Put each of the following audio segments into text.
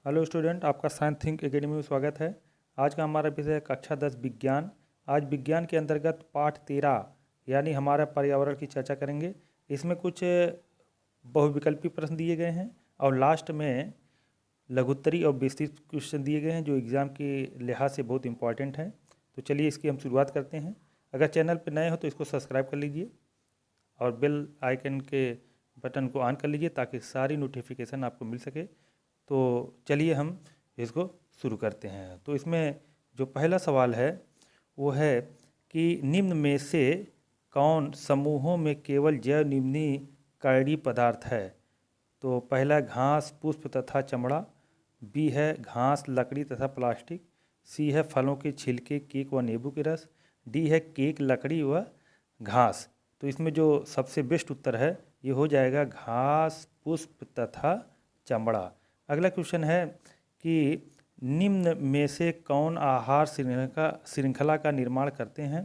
Hello student, आपका science think academy में स्वागत है। आज का हमारा विषय है कक्षा 10 विज्ञान। आज विज्ञान के अंतर्गत पाठ 13 यानी हमारा पर्यावरण की चर्चा करेंगे। इसमें कुछ बहुविकल्पी प्रश्न दिए गए हैं और लास्ट में लघुत्तरी और विस्तृत क्वेश्चन दिए गए हैं जो एग्ज़ाम के लिहाज से बहुत इंपॉर्टेंट हैं। तो चलिए इसकी हम शुरुआत करते हैं। अगर चैनल पर नए हो तो इसको सब्सक्राइब कर लीजिए और बेल आइकन के बटन को ऑन कर लीजिए ताकि सारी नोटिफिकेशन आपको मिल सके। तो चलिए हम इसको शुरू करते हैं। तो इसमें जो पहला सवाल है वो है कि निम्न में से कौन समूहों में केवल जैव निम्नीकरणीय पदार्थ है। तो पहला घास, पुष्प तथा चमड़ा। बी है घास, लकड़ी तथा प्लास्टिक। सी है फलों के छिलके, केक व नींबू के रस। डी है केक, लकड़ी व घास। तो इसमें जो सबसे बेस्ट उत्तर है ये हो जाएगा घास, पुष्प तथा चमड़ा। अगला क्वेश्चन है कि निम्न में से कौन आहार श्रृंखला का निर्माण करते हैं।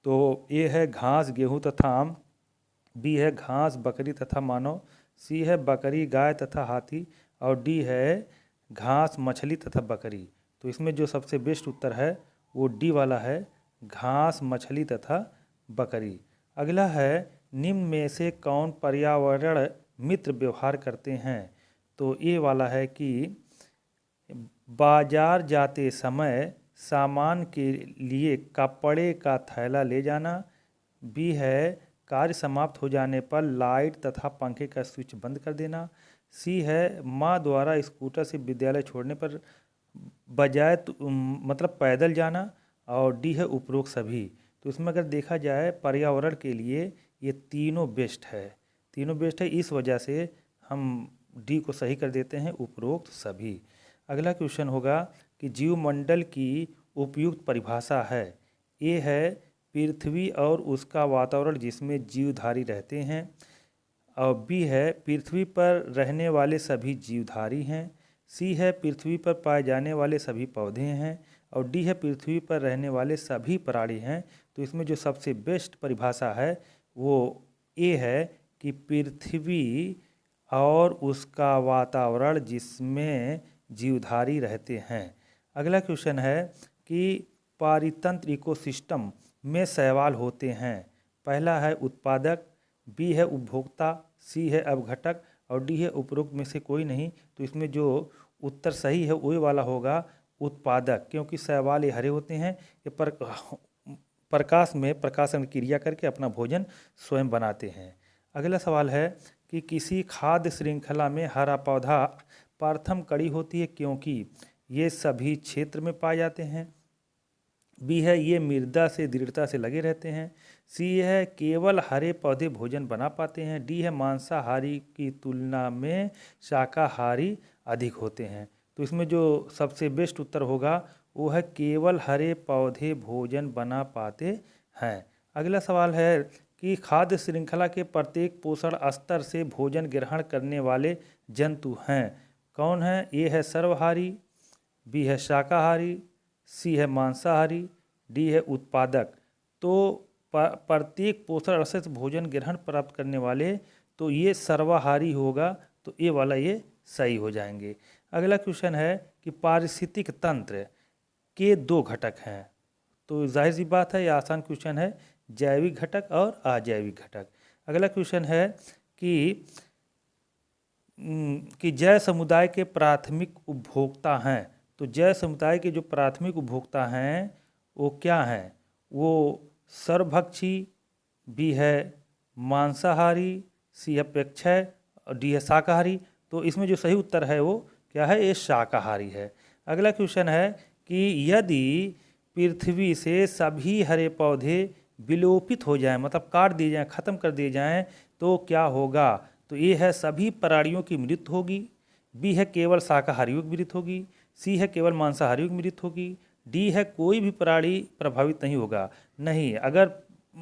तो ए है घास, गेहूँ तथा आम। बी है घास, बकरी तथा मानव। सी है बकरी, गाय तथा हाथी। और डी है घास, मछली तथा बकरी। तो इसमें जो सबसे बेस्ट उत्तर है वो डी वाला है, घास, मछली तथा बकरी। अगला है निम्न में से कौन पर्यावरण मित्र व्यवहार करते हैं। तो ये वाला है कि बाजार जाते समय सामान के लिए कपड़े का थैला ले जाना। बी है कार्य समाप्त हो जाने पर लाइट तथा पंखे का स्विच बंद कर देना। सी है माँ द्वारा स्कूटर से विद्यालय छोड़ने पर बजाय मतलब पैदल जाना। और डी है उपरोक्त सभी। तो इसमें अगर देखा जाए पर्यावरण के लिए ये तीनों बेस्ट है, तीनों बेस्ट है। इस वजह से हम डी को सही कर देते हैं, उपरोक्त सभी। अगला क्वेश्चन होगा कि जीवमंडल की उपयुक्त परिभाषा है। ए है पृथ्वी और उसका वातावरण जिसमें जीवधारी रहते हैं। और बी है पृथ्वी पर रहने वाले सभी जीवधारी हैं। सी है पृथ्वी पर पाए जाने वाले सभी पौधे हैं। और डी है पृथ्वी पर रहने वाले सभी प्राणी हैं। तो इसमें जो सबसे बेस्ट परिभाषा है वो ए है कि पृथ्वी और उसका वातावरण जिसमें जीवधारी रहते हैं। अगला क्वेश्चन है कि पारितंत्र इकोसिस्टम में शैवाल होते हैं। पहला है उत्पादक, बी है उपभोक्ता, सी है अपघटक और डी है उपरोक्त में से कोई नहीं। तो इसमें जो उत्तर सही है वही वाला होगा उत्पादक, क्योंकि शैवाल ये हरे होते हैं, ये प्रकाश में प्रकाशन क्रिया करके अपना भोजन स्वयं बनाते हैं। अगला सवाल है कि किसी खाद्य श्रृंखला में हरा पौधा प्रथम कड़ी होती है क्योंकि ये सभी क्षेत्र में पाए जाते हैं। बी है ये मृदा से दृढ़ता से लगे रहते हैं। सी है केवल हरे पौधे भोजन बना पाते हैं। डी है मांसाहारी की तुलना में शाकाहारी अधिक होते हैं। तो इसमें जो सबसे बेस्ट उत्तर होगा वो है केवल हरे पौधे भोजन बना पाते हैं। अगला सवाल है कि खाद्य श्रृंखला के प्रत्येक पोषण स्तर से भोजन ग्रहण करने वाले जंतु हैं। कौन है। ए है सर्वहारी, बी है शाकाहारी, सी है मांसाहारी, डी है उत्पादक। तो प्रत्येक पोषण स्तर से भोजन ग्रहण प्राप्त करने वाले तो ये सर्वाहारी होगा। तो ये वाला ये सही हो जाएंगे। अगला क्वेश्चन है कि पारिस्थितिक तंत्र के दो घटक हैं। तो जाहिर सी बात है ये आसान क्वेश्चन है, जैविक घटक और अजैविक घटक। अगला क्वेश्चन है कि जैव समुदाय के प्राथमिक उपभोक्ता हैं। तो जैव समुदाय के जो प्राथमिक उपभोक्ता हैं वो क्या हैं। वो सर्वभक्षी, बी है मांसाहारी, सी है पेक्षय और डी है शाकाहारी। तो इसमें जो सही उत्तर है वो क्या है, ये शाकाहारी है। अगला क्वेश्चन है कि यदि पृथ्वी से सभी हरे पौधे विलोपित हो जाएं, मतलब काट दिए जाएं, ख़त्म कर दिए जाएं, तो क्या होगा। तो ये है सभी प्राणियों की मृत्यु होगी। बी है केवल शाकाहारियों की मृत्यु होगी। सी है केवल मांसाहारियों की मृत्यु होगी। डी है कोई भी प्राणी प्रभावित नहीं होगा। नहीं, अगर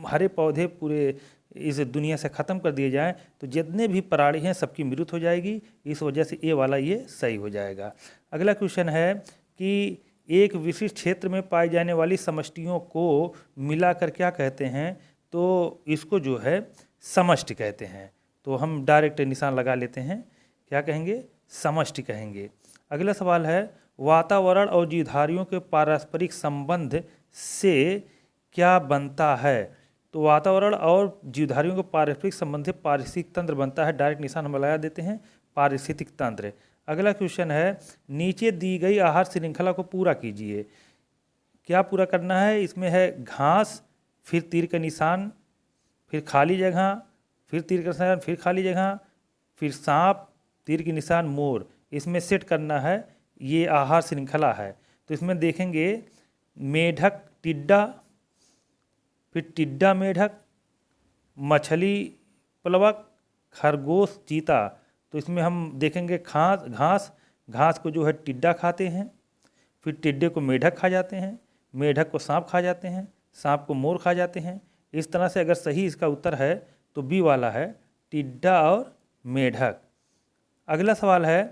हरे पौधे पूरे इस दुनिया से ख़त्म कर दिए जाएं तो जितने भी प्राणी हैं सबकी मृत्यु हो जाएगी। इस वजह से ये वाला ये सही हो जाएगा। अगला क्वेश्चन है कि एक विशिष्ट क्षेत्र में पाई जाने वाली समष्टियों को मिलाकर क्या कहते हैं। तो इसको जो है समष्टि कहते हैं। तो हम डायरेक्ट निशान लगा लेते हैं, क्या कहेंगे, समष्टि कहेंगे। अगला सवाल है वातावरण और जीवधारियों के पारस्परिक संबंध से क्या बनता है। तो वातावरण और जीवधारियों के पारस्परिक संबंध से पारिस्थितिक तंत्र बनता है। डायरेक्ट निशान हम लगा देते हैं, पारिस्थितिक तंत्र। अगला क्वेश्चन है नीचे दी गई आहार श्रृंखला को पूरा कीजिए। क्या पूरा करना है, इसमें है घास, फिर तीर का निशान, फिर खाली जगह, फिर तीर का निशान, फिर खाली जगह, फिर सांप, तीर के निशान, मोर। इसमें सेट करना है, ये आहार श्रृंखला है। तो इसमें देखेंगे मेढक टिड्डा, फिर टिड्डा मेढक, मछली प्लवक, खरगोश चीता। तो इसमें हम देखेंगे घास को जो है टिड्डा खाते हैं, फिर टिड्डे को मेढक खा जाते हैं, मेढक को सांप खा जाते हैं, सांप को मोर खा जाते हैं। इस तरह से अगर सही इसका उत्तर है तो बी वाला है टिड्डा और मेढक। अगला सवाल है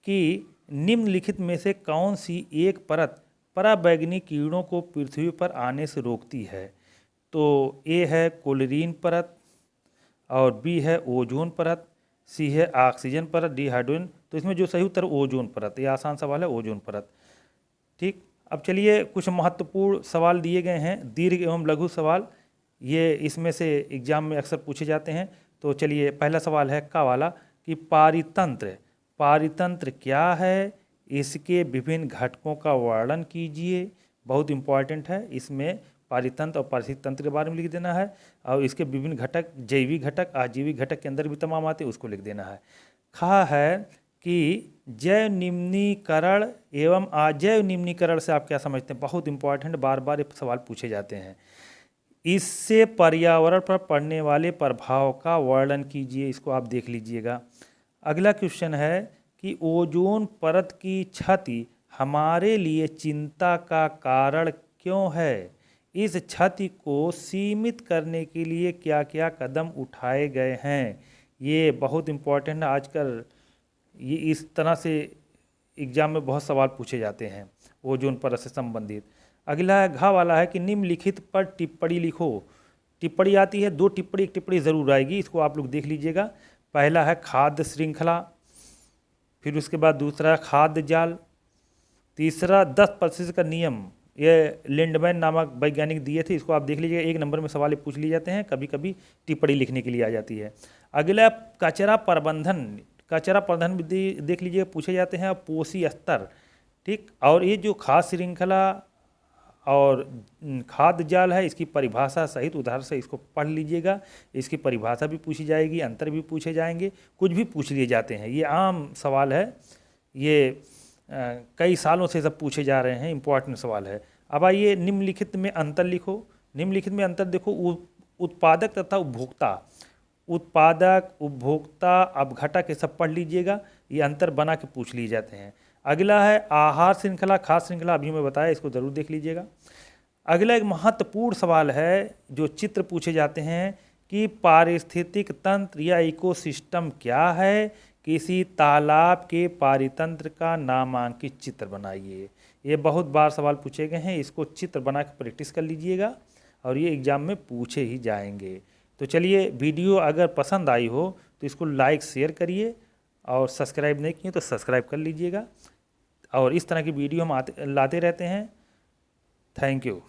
कि निम्नलिखित में से कौन सी एक परत पराबैंगनी कीड़ों को पृथ्वी पर आने से रोकती है। तो ए है क्लोरीन परत, और बी है ओजोन परत, सी है ऑक्सीजन परत, डी हाइड्रोजन। तो इसमें जो सही उत्तर ओजोन परत, ये आसान सवाल है, ओजोन परत। ठीक, अब चलिए कुछ महत्वपूर्ण सवाल दिए गए हैं, दीर्घ एवं लघु सवाल, ये इसमें से एग्जाम में अक्सर पूछे जाते हैं। तो चलिए पहला सवाल है का वाला कि पारितंत्र क्या है, इसके विभिन्न घटकों का वर्णन कीजिए। बहुत इंपॉर्टेंट है, इसमें पारितंत्र और पारिस्थितिक तंत्र के बारे में लिख देना है, और इसके विभिन्न घटक, जैविक घटक, आजीविक घटक के अंदर भी तमाम आते हैं, उसको लिख देना है। खा है कि जैव निम्नीकरण एवं अजैव निम्नीकरण से आप क्या समझते हैं, बहुत इंपॉर्टेंट, बार बार ये सवाल पूछे जाते हैं। इससे पर्यावरण पर पड़ने वाले प्रभाव का वर्णन कीजिए, इसको आप देख लीजिएगा। अगला क्वेश्चन है कि ओजोन परत की क्षति हमारे लिए चिंता का कारण क्यों है, इस क्षति को सीमित करने के लिए क्या क्या कदम उठाए गए हैं। ये बहुत इम्पोर्टेंट है, आजकल ये इस तरह से एग्जाम में बहुत सवाल पूछे जाते हैं ओजोन परत से संबंधित। अगला है घ वाला है कि निम्नलिखित पर टिप्पणी लिखो। टिप्पणी आती है, दो टिप्पणी, एक टिप्पणी ज़रूर आएगी, इसको आप लोग देख लीजिएगा। पहला है खाद्य श्रृंखला, फिर उसके बाद दूसरा खाद्य जाल, तीसरा 10% का नियम, ये लिंडमैन नामक वैज्ञानिक दिए थे, इसको आप देख लीजिएगा। एक नंबर में सवाल पूछ लिए जाते हैं, कभी कभी टिप्पणी लिखने के लिए आ जाती है। अगला कचरा प्रबंधन भी देख लीजिए, पूछे जाते हैं। पोषी स्तर, ठीक, और ये जो खाद्य श्रृंखला और खाद्य जाल है, इसकी परिभाषा सहित उदाहरण से इसको पढ़ लीजिएगा। इसकी परिभाषा भी पूछी जाएगी, अंतर भी पूछे जाएंगे, कुछ भी पूछ लिए जाते हैं। ये आम सवाल है, ये कई सालों से सब पूछे जा रहे हैं, इम्पोर्टेंट सवाल है। अब आइए निम्नलिखित में अंतर लिखो। निम्नलिखित में अंतर देखो, उत्पादक तथा उपभोक्ता, उत्पादक, उपभोक्ता, अपघटक, ये सब पढ़ लीजिएगा, ये अंतर बना के पूछ लिए जाते हैं। अगला है आहार श्रृंखला, खाद्य श्रृंखला, अभी मैं बताया, इसको जरूर देख लीजिएगा। अगला एक महत्वपूर्ण सवाल है, जो चित्र पूछे जाते हैं कि पारिस्थितिक तंत्र या इकोसिस्टम क्या है, किसी तालाब के पारितंत्र का नामांकित चित्र बनाइए। ये बहुत बार सवाल पूछे गए हैं, इसको चित्र बना के प्रैक्टिस कर लीजिएगा, और ये एग्जाम में पूछे ही जाएंगे। तो चलिए, वीडियो अगर पसंद आई हो तो इसको लाइक शेयर करिए, और सब्सक्राइब नहीं किए तो सब्सक्राइब कर लीजिएगा, और इस तरह की वीडियो हम लाते रहते हैं। Thank you.